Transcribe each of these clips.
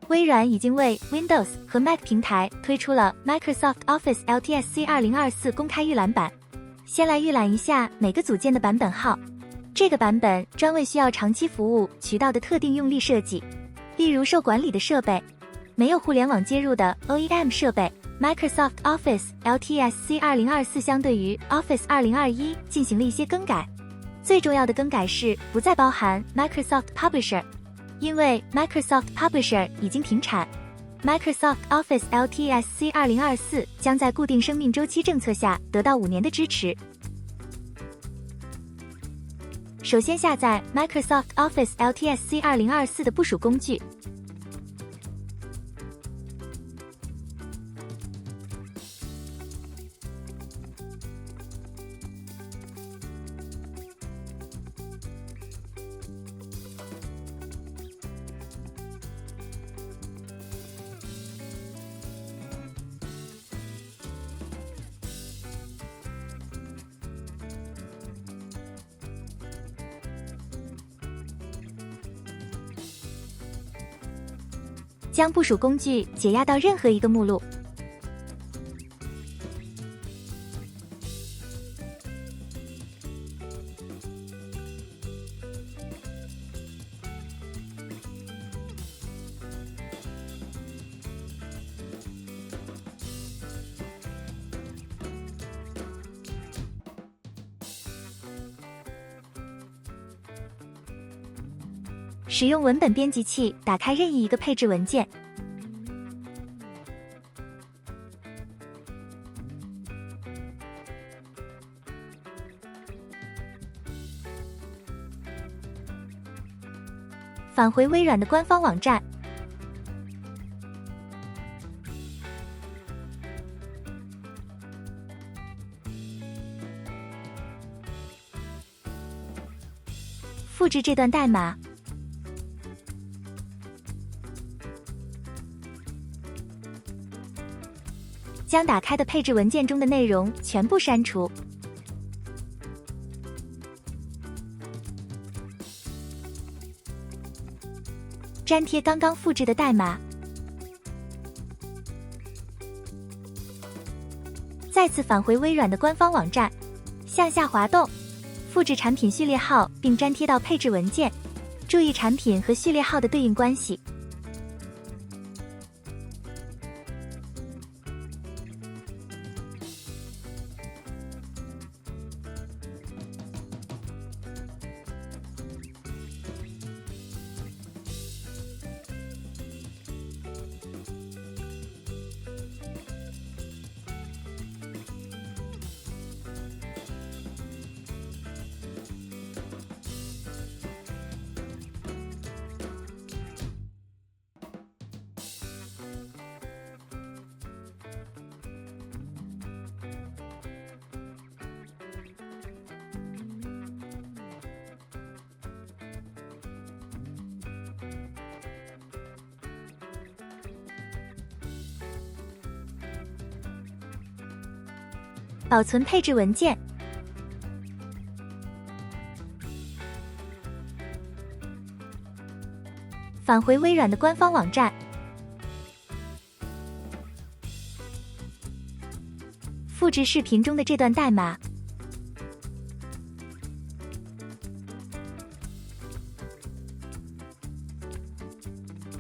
微软已经为 Windows 和 Mac 平台推出了 Microsoft Office LTSC 2024公开预览版。先来预览一下每个组件的版本号。这个版本专为需要长期服务渠道的特定用例设计，例如受管理的设备、没有互联网接入的 OEM 设备。Microsoft Office LTSC 2024相对于 Office 2021进行了一些更改，最重要的更改是不再包含 Microsoft Publisher， 因为 Microsoft Publisher 已经停产。Microsoft Office LTSC 2024将在固定生命周期政策下得到5年的支持。首先下载 Microsoft Office LTSC 2024的部署工具。将部署工具解压到任何一个目录。使用文本编辑器打开任意一个配置文件。返回微软的官方网站。复制这段代码。将打开的配置文件中的内容全部删除。粘贴刚刚复制的代码。再次返回微软的官方网站，向下滑动，复制产品序列号并粘贴到配置文件。注意产品和序列号的对应关系。保存配置文件。返回微软的官方网站，复制视频中的这段代码。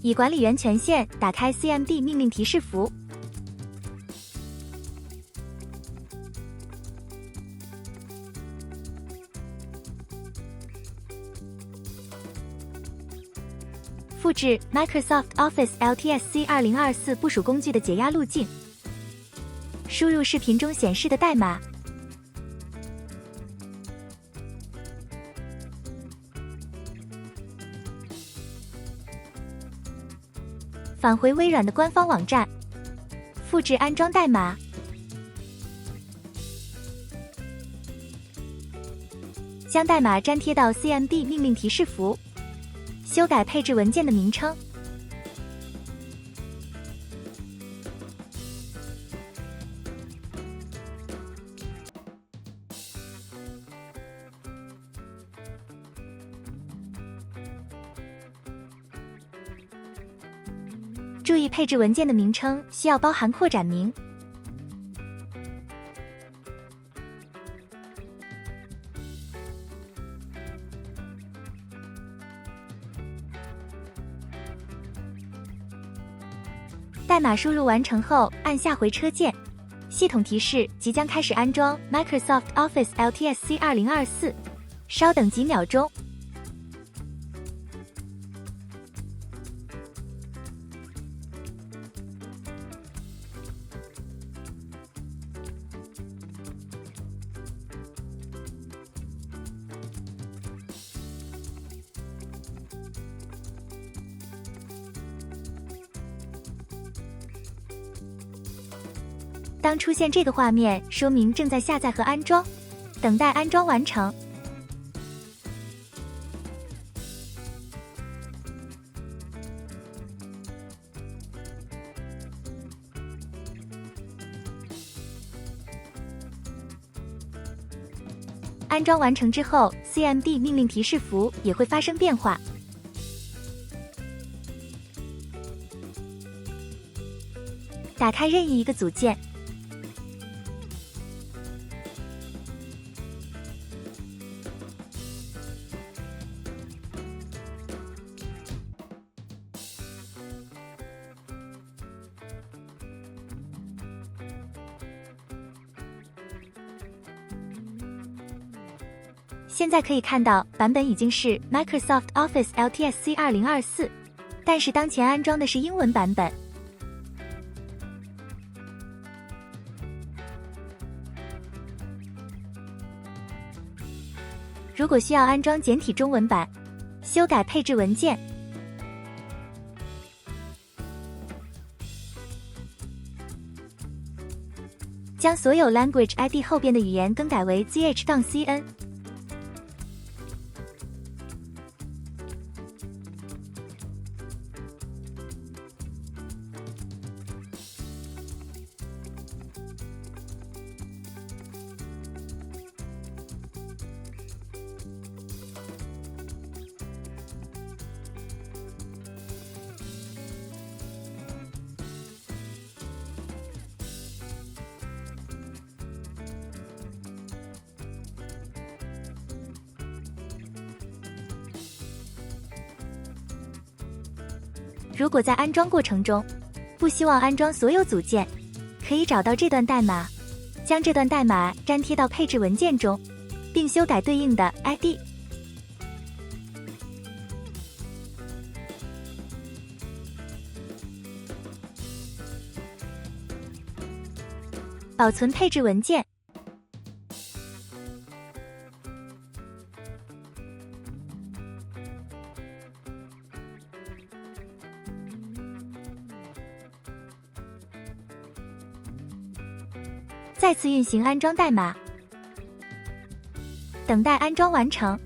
以管理员权限打开 CMD 命令提示符。复制 Microsoft Office LTSC 2024部署工具的解压路径，输入视频中显示的代码，返回微软的官方网站，复制安装代码，将代码粘贴到 CMD 命令提示符。修改配置文件的名称。注意配置文件的名称需要包含扩展名。代码输入完成后，按下回车键。系统提示即将开始安装 Microsoft Office LTSC 2024，稍等几秒钟。当出现这个画面，说明正在下载和安装，等待安装完成。安装完成之后 ，CMD 命令提示符也会发生变化。打开任意一个组件。现在可以看到，版本已经是 Microsoft Office LTSC 2024，但是当前安装的是英文版本。如果需要安装简体中文版，修改配置文件。将所有 Language ID 后边的语言更改为 ZH-CN。如果在安装过程中不希望安装所有组件，可以找到这段代码，将这段代码粘贴到配置文件中，并修改对应的 ID。保存配置文件。再次运行安装代码，等待安装完成。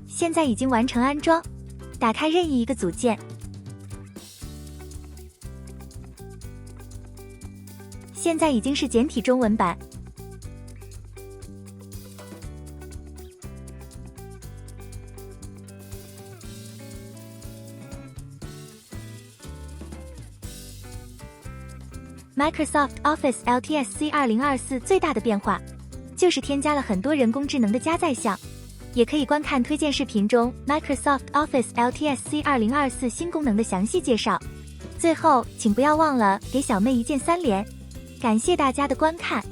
现在已经完成安装，打开任意一个组件。现在已经是简体中文版。Microsoft Office LTSC 2024最大的变化，就是添加了很多人工智能的加载项。也可以观看推荐视频中 Microsoft Office LTSC 2024新功能的详细介绍。最后，请不要忘了给小妹一键3连，感谢大家的观看。